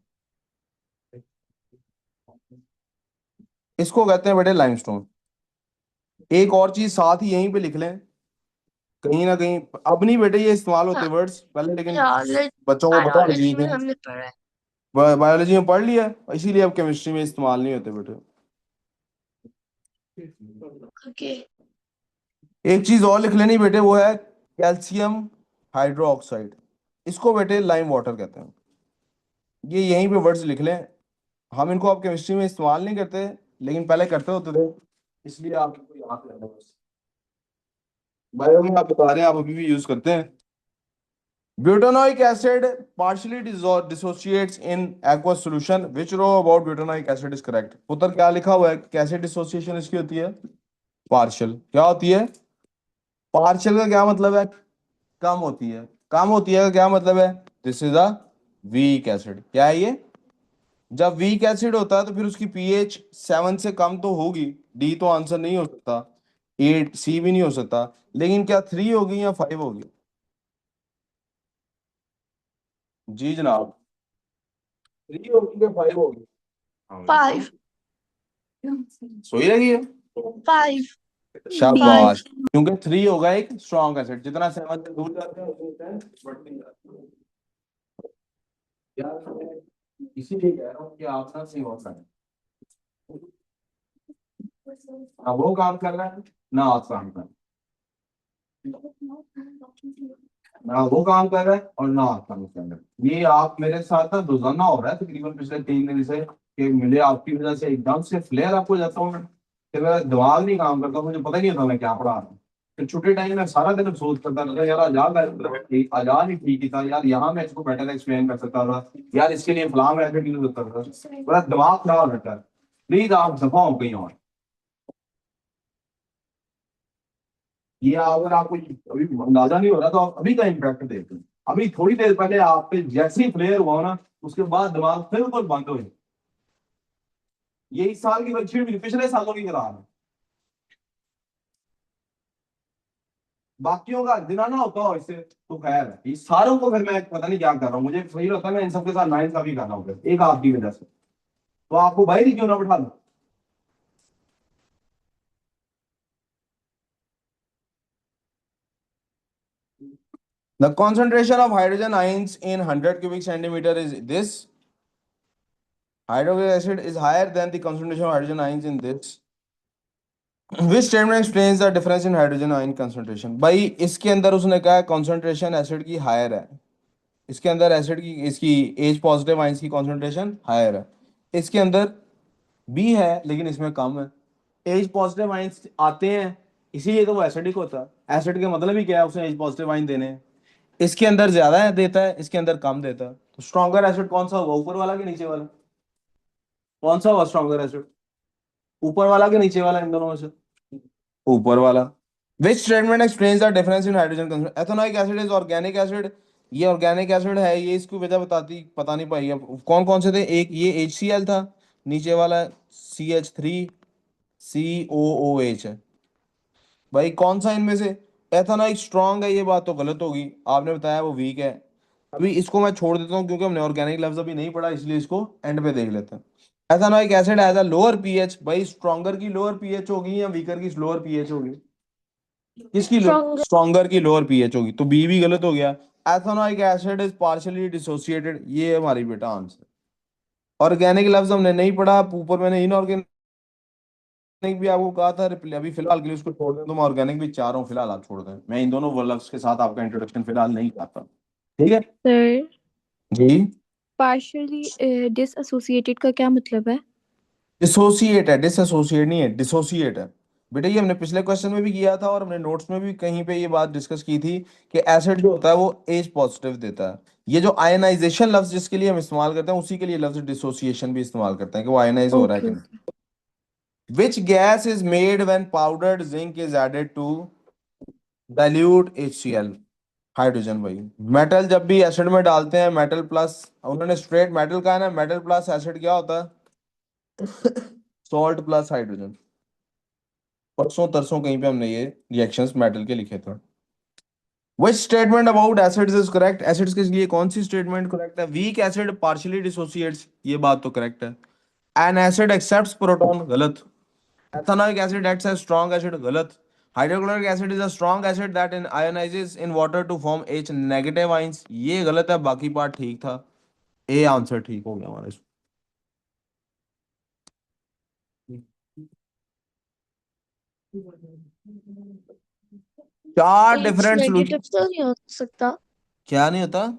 इसको कहते हैं बेटे लाइमस्टोन। एक और चीज साथ ही यहीं पे लिख लें, कहीं ना कहीं, अब नहीं बेटे ये इस्तेमाल होते वर्ड्स पहले, लेकिन बच्चों को पता होना बायोलॉजी चाहिए में थे। हमने पढ़ा है। बायोलॉजी में पढ़ लिया, इसीलिए अब केमिस्ट्री में इस्तेमाल नहीं होते बेटे। ओके एक चीज और लिख लेनी बेटे, वो है कैल्शियम हाइड्रोक्साइड, इसको बेटे लाइम वाटर कहते हैं। ये यहीं पे वर्ड्स लिख लें, हम इनको अब केमिस्ट्री में इस्तेमाल नहीं करते, लेकिन पहले करते होते थे, इसलिए आप इनको याद रखना बस। बायो में आप बता रहे हैं, आप अभी भी यूज करते हैं। Butanoic acid partially dissociates in aqueous solution, which row about butanoic acid is correct? उधर क्या लिखा हुआ है, कैसे डिसोसिएशन इसकी होती है? पार्शियल। क्या होती है? पार्शियल का क्या मतलब है? कम होती है। कम होती है का क्या मतलब है? This is a weak acid. क्या है ये? जब वीक एसिड होता है तो फिर उसकी पीएच 7 से कम तो होगी, डी तो आंसर नहीं हो सकता, 8 सी भी नहीं हो सकता, लेकिन क्या 3 होगी या 5 होगी? जी जनाब, 3 होगी या 5 होगी? हाँ, 5 सोई रही है। 5 शाबाश, क्योंकि 3 होगा एक स्ट्रॉन्ग एसिड, जितना 7 से दूर जाते हैं उतना 10 बढ़ती जाती है। यार मैं इसीलिए कह रहा हूँ कि आप ना सही होता है, ना वो काम कर रहा है ना आप काम कर रहे हैं, ना वो काम कर रहा है और ना आप काम कर रहे हैं। ये आप मेरे साथ ना रोजाना हो रहा है तकरीबन पिछले 3 दिन से, कि मुझे आपकी वजह से एकदम से फ्लेयर अप हो जाता हूँ मैं, कि मेरा दिमाग नहीं काम करता, मुझे पता ही नहीं होता मैं क्या पढ़ा रहा हूँ। फिर छुट्टे टाइम में सारा दिन अफसोस करता रहता यार, आजाद ही ठीक ही था यार, यहाँ मैं इसको बेटर एक्सप्लेन कर सकता था यार, इसके लिए फलां ऐसे यूज कर सकता था, मेरा दिमाग खराब रहता है। प्लीज आप दफा हो कहीं और। ये अगर आपको अभी अंदाजा नहीं हो रहा तो आप अभी का इम्पैक्ट देखते हैं। अभी थोड़ी देर पहले आप पे जैसे ही फ्लेयर हुआ ना, उसके बाद दिमाग बिल्कुल बंद हो गया। ये इस साल की वर्कशीट भी पिछले सालों की करा है, बाकियों का दिन ना होता हो इससे तो खैर है, ये सारों को फिर मैं पता नहीं क्या कर रहा हूँ, मुझे सही लगता है मैं इन सबके साथ नाइंसाफी कर रहा हूँ फिर एक आपकी वजह से, तो आपको बाहर ही क्यों ना बैठा दो। The concentration of hydrogen ions in 100 cubic centimeter is this. Hydrochloric acid is higher than the concentration of hydrogen ions in this. Which statement explains the difference in hydrogen ion concentration? भाई इसके अंदर उसने कहा है concentration एसिड की हायर है, इसके अंदर एसिड की इसकी एच पॉजिटिव आइंस की कॉन्सेंट्रेशन हायर है, इसके अंदर बी है लेकिन इसमें कम है। एच पॉजिटिव आइंस आते हैं इसीलिए तो वो एसिडिक होता है। एसिड का मतलब ही क्या है, उसे एच पॉजिटिव आइन देने हैं। इसके अंदर ज्यादा है देता है, इसके अंदर कम देता है। तो स्ट्रॉन्गर एसिड कौन सा होगा, ऊपर वाला कि नीचे वाला? कौन सा होगा स्ट्रॉन्गर एसिड, ऊपर वाला कि नीचे वाला, इन दोनों में से? ऊपर वाला। Which statement explains the difference in hydrogen concentration? Ethanoic acid is organic acid, ये ऑर्गेनिक एसिड है, ये इसकी वजह पता नहीं पाई। अब कौन कौन से थे, एक ये HCl था, नीचे वाला CH3COOH है। भाई कौन सा इनमें से एथेनोइक स्ट्रॉन्ग है, ये बात तो गलत होगी, आपने बताया वो वीक है। अभी इसको मैं छोड़ देता हूँ क्योंकि हमने ऑर्गेनिक लफ्ज अभी नहीं पढ़ा, इसलिए इसको एंड पे देख लेते हैं। Ethanoic acid has a lower pH, भाई स्ट्रॉन्गर की लोअर पीएच होगी या वीकर की लोअर पीएच होगी? किसकी Stronger. स्ट्रॉन्गर की लोअर पीएच होगी, तो बी भी गलत हो गया। Ethanoic acid is partially dissociated, ये है हमारी बेटा आंसर। ऑर्गेनिक लफ्ज हमने नहीं पढ़ा, ऊपर मैंने इनऑर्गेनिक भी आपको कहा था, अभी फिलहाल के लिए उसको छोड़ दें, तो मैं ऑर्गेनिक भी चाह रहा हूँ फिलहाल आप छोड़ दें, मैं इन दोनों लफ्ज के साथ आपका इंट्रोडक्शन फिलहाल नहीं करता। ठीक है सर जी। पार्शियली डिसएसोसिएटेड का क्या मतलब है? डिसोसिएट है, डिसएसोसिएट नहीं है, डिसोसिएट है। बेटा ये हमने पिछले क्वेश्चन में भी किया था और हमने नोट्स में भी कहीं पे ये बात डिस्कस की थी कि एसिड जो होता है वो एच पॉजिटिव देता है। ये जो आयनाइजेशन लफ्ज जिसके लिए हम इस्तेमाल करते हैं उसी के लिए लफ्ज डिसोसिएशन भी इस्तेमाल करते हैं कि वो आयनाइज हो रहा है कि ओके नहीं। Which gas is made when powdered zinc is added to dilute HCl? Hydrogen. भाई मेटल जब भी एसिड में डालते हैं, मेटल प्लस, उन्होंने स्ट्रेट मेटल का है ना, मेटल प्लस एसिड क्या होता है? Salt plus hydrogen. परसों तरसों कहीं पे हमने ये रिएक्शंस मेटल के लिखे थे। Which statement about acids is correct? Acids के लिए कौन सी स्टेटमेंट करेक्ट है? वीक एसिड पार्शियली डिसोसिएट्स, ये बात तो करेक्ट है। एन एसिड एक्सेप्ट्स प्रोटॉन, गलत। Ethanoic acid acts as strong acid, गलत। Hydrochloric acid is a strong acid that in ionises in water to form H negative ions, ये गलत है, बाकी पार्ट ठीक था। ए आंसर ठीक हो गया हमारा। चार H डिफरेंट negative सॉल्यूशन। तो नहीं हो सकता। क्या नहीं होता?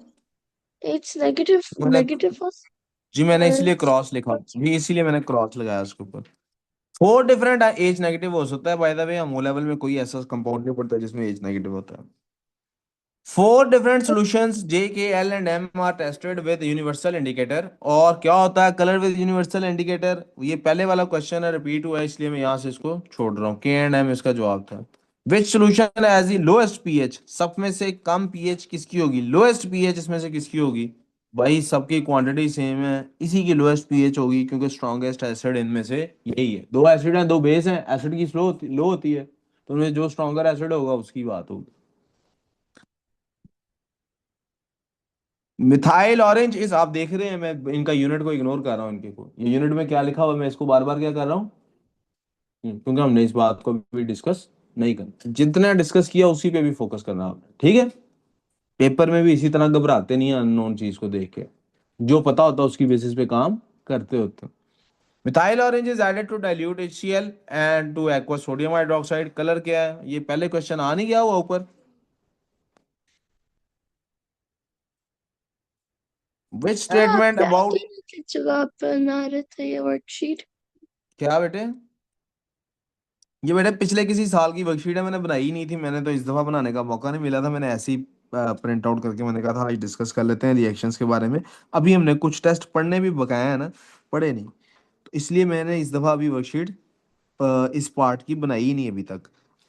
H negative मैंने negative हो जी मैंने सकता इसलिए क्रॉस लिखा भी, इसीलिए मैंने क्रॉस लगाया उसके ऊपर। 4 डिफरेंट एज नेगेटिव हो सकता है, बाय द वे हम ओ लेवल में कोई ऐसा कंपाउंड नहीं पढ़ता जिसमें एज नेगेटिव होता है। 4 different solutions JKL and M are tested with universal indicator, और क्या होता है कलर विद यूनिवर्सल इंडिकेटर? ये पहले वाला क्वेश्चन है, रिपीट हुआ है, इसलिए मैं यहाँ से इसको छोड़ रहा हूँ। K&M इसका जवाब था। Which solution as the lowest pH? सब में से कम पीएच किसकी होगी? लोएस्ट पीएच इसमें से किसकी होगी? भाई सबकी क्वांटिटी सेम है, इसी की लोएस्ट पीएच होगी क्योंकि स्ट्रॉन्गेस्ट एसिड इनमें से यही है। दो एसिड हैं, दो बेस हैं, एसिड की लो होती है, तो उनमें जो स्ट्रॉन्गर एसिड होगा उसकी बात होगी। मिथाइल ऑरेंज इस, आप देख रहे हैं मैं इनका यूनिट को इग्नोर कर रहा हूँ, इनके को ये यूनिट में क्या लिखा हुआ है मैं इसको बार बार क्या कर रहा हूँ, क्योंकि हमने इस बात को भी डिस्कस नहीं करना, जितना डिस्कस किया उसी पे भी फोकस करना आपने, ठीक है? पेपर में भी इसी तरह घबराते नहीं है अननोन चीज को देख के, जो पता होता है उसकी बेसिस पे काम करते होते हैं। Methyl orange is added to dilute HCl and to aqua sodium hydroxide, colour क्या है? ये पहले क्वेश्चन आ नहीं गया हुआ ऊपर? विच आप स्टेटमेंट अबाउट, तीनों के जवाब बना रहे थे ये वर्कशीट। क्या बेटे? ये बेटे पिछले किसी साल की वर्कशीट है, मैंने बनाई ही नहीं थी, मैंने तो इस दफा बनाने का मौका नहीं मिला था, मैंने ऐसे ही प्रिंट आउट करके मैंने कहा था आज डिस्कस कर लेते हैं रिएक्शंस के बारे में। अभी हमने कुछ टेस्ट पढ़ने भी बकाया है ना, पढ़े नहीं, तो इसलिए मैंने इस दफा अभी वर्कशीट इस पार्ट की बनाई ही नहीं अभी तक।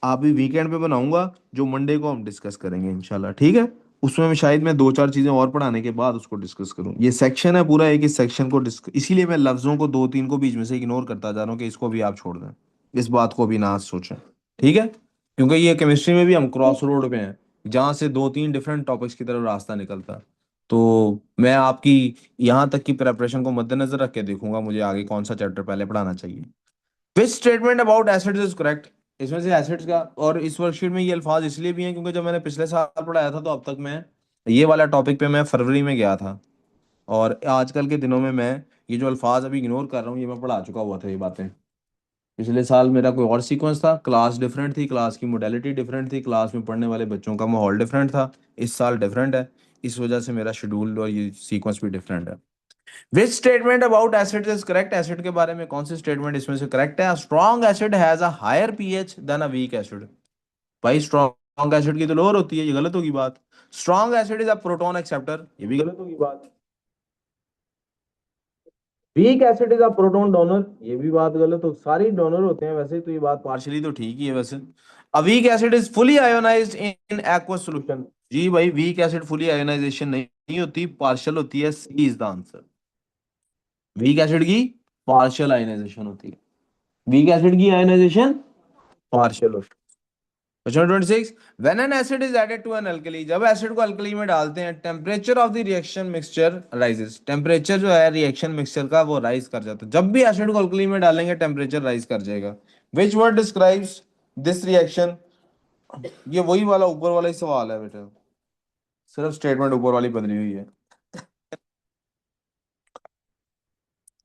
अभी वीकेंड पे बनाऊंगा, जो मंडे को हम डिस्कस करेंगे इंशाल्लाह, ठीक है? उसमें मैं शायद मैं दो चार चीजें और पढ़ाने के बाद उसको डिस्कस करूं। ये सेक्शन है पूरा एक, इस सेक्शन को डिस्कस, इसीलिए मैं लफ्जों को दो तीन को बीच में से इग्नोर करता जा रहा हूँ कि इसको भी आप छोड़ दें, इस बात को भी ना सोचें, ठीक है? क्योंकि ये केमिस्ट्री में भी हम क्रॉस रोड पे हैं, जहाँ से दो तीन डिफरेंट टॉपिक्स की तरफ रास्ता निकलता है। तो मैं आपकी यहाँ तक की प्रेपरेशन को मद्देनजर रख के देखूंगा मुझे आगे कौन सा चैप्टर पहले पढ़ाना चाहिए। विच statement about acids is correct? इसमें से एसिड्स का, और इस वर्कशीट में ये अल्फाज इसलिए भी हैं क्योंकि जब मैंने पिछले साल पढ़ाया था तो अब तक मैं ये वाला टॉपिक पे मैं फरवरी में गया था, और आजकल के दिनों में मैं ये जो अल्फाज अभी इग्नोर कर रहा हूँ ये मैं पढ़ा चुका हुआ था ये बातें। पिछले साल मेरा कोई और सीक्वेंस था, क्लास डिफरेंट थी, क्लास की मोडेलिटी डिफरेंट थी, क्लास में पढ़ने वाले बच्चों का माहौल डिफरेंट था। इस साल डिफरेंट है, इस वजह से मेरा शेड्यूल और ये सीक्वेंस भी डिफरेंट है। विच statement about acid is correct? Acid के बारे में कौन सी स्टेटमेंट इसमें से करेक्ट है? Strong acid has a higher pH than a weak acid. भाई स्ट्रॉन्ग एसिड की तो लोअर होती है, ये गलत होगी बात। Strong acid is a proton acceptor, ये भी गलत होगी बात। Weak acid is a proton donor, ये भी बात गलत हो। सारी डोनर होते हैं वैसे, तो ये बात पार्शियली तो ठीक ही है वैसे। A weak acid is fully ionised in aqueous solution. जी भाई, वीक एसिड फुली आयोनाइजेशन नहीं होती, पार्शियल होती है। C is the answer. Weak acid की पार्शियल आयोनाइजेशन होती है। वीक एसिड की आयोनाइजेशन पार्शियल होती है। Question 26, when an acid is added to an alkali, जब एसिड को अल्कली में डालते हैं, temperature of the reaction mixture rises. Temperature जो है रिएक्शन मिक्सचर का वो राइज कर जाता है। जब भी एसिड को अल्कली में डालेंगे टेम्परेचर राइज कर जाएगा। Which word describes this reaction? ये वही वाला ऊपर वाला ही सवाल है बेटा, सिर्फ स्टेटमेंट ऊपर वाली बदली हुई है।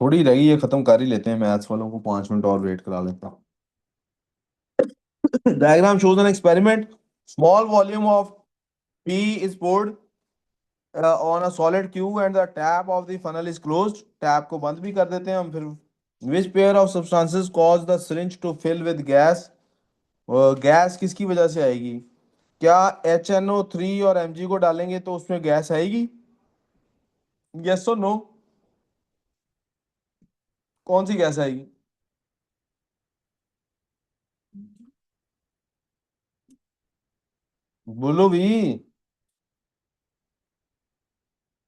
थोड़ी रही है, खत्म कर ही लेते हैं। मैथ्स वालों को 5 मिनट और वेट करा लेता हूँ। Diagram shows an experiment. Small volume of P is poured on a solid cube and the tap of the funnel is closed. Tap को बंद भी कर देते हैं हम फिर। Which pair of substances cause the syringe to fill with gas? Gas किसकी वजह से आएगी? क्या HNO3 और Mg को डालेंगे तो उसमें गैस आएगी? Yes or no? कौन सी गैस आएगी? बोलो भी,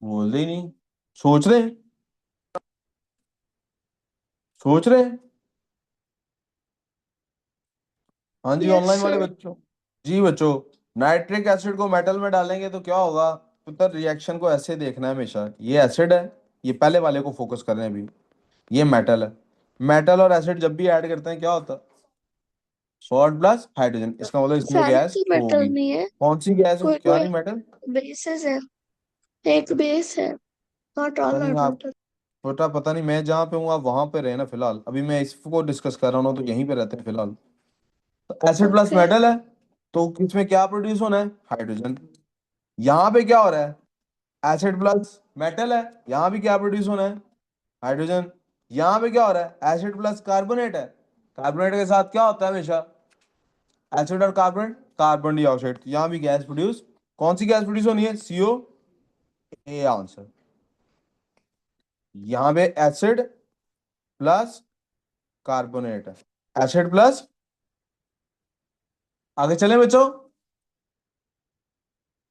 बोल ही नहीं। सोच रहे हैं, सोच रहे हैं। हाँ जी, Yes, ऑनलाइन वाले sir. बच्चों। जी बच्चों, नाइट्रिक एसिड को मेटल में डालेंगे तो क्या होगा? पुत्र रिएक्शन को ऐसे देखना है हमेशा। ये एसिड है, ये पहले वाले को फोकस कर रहे हैं अभी। ये मेटल है। मेटल और एसिड जब भी ऐड करते हैं क्या होता है? Salt plus hydrogen. इसका मतलब इसमें सारे गैस तो मेटल होगी। नहीं है, कौन सी गैस है? कोई क्या कोई नहीं मेटल? बेसिस है, एक बेस है, नॉट पता ऑल नहीं आर आप, मेटल। बेटा पता नहीं, मैं जहाँ पे हूँ आप वहां पे रहे ना फिलहाल। अभी मैं इसको डिस्कस कर रहा हूँ तो यहीं पे रहते हैं फिलहाल। एसिड प्लस ओके, मेटल है तो इसमें क्या प्रोड्यूस होना है? हाइड्रोजन। यहाँ पे क्या हो रहा है? एसिड प्लस मेटल है, यहाँ भी क्या प्रोड्यूस होना है? हाइड्रोजन। यहाँ पे क्या हो रहा है? एसिड प्लस कार्बोनेट है। कार्बोनेट के साथ क्या होता है हमेशा? एसिड और कार्बन डाइऑक्साइड। यहाँ भी गैस प्रोड्यूस, कौन सी गैस प्रोड्यूस होनी है? सीओ। A answer. यहाँ पे एसिड प्लस कार्बोनेट है, एसिड प्लस। आगे चलें बच्चों।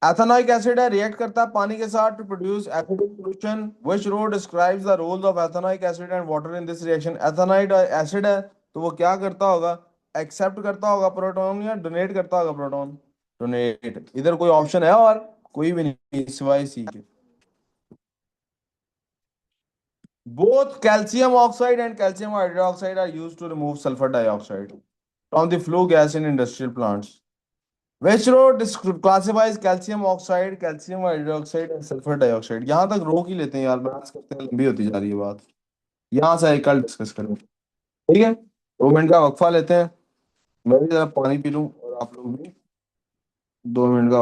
एथेनॉइक एसिड है, रिएक्ट करता है पानी के साथ to produce acidic solution. Which row describes the roles of ethanoic acid and water in this reaction? Ethanoic acid है तो वो क्या करता होगा? एक्सेप्ट करता होगा प्रोटॉन या डोनेट करता होगा प्रोटॉन? डोनेट। इधर कोई ऑप्शन है और? कोई भी नहीं सिवाय सी के। Both calcium oxide and calcium hydroxide are used to remove sulphur dioxide from the flue gas in industrial plants. Which row classifies calcium oxide, calcium hydroxide and sulfur dioxide? यहाँ तक रोक ही लेते हैं यार, बात करते हैं, लंबी होती जा रही है बात। यहाँ से आगे कल डिस्कस करेंगे, ठीक है? 2 मिनट का वक्फा लेते हैं, मैं भी जरा पानी पी लूँ और आप लोग भी 2 मिनट का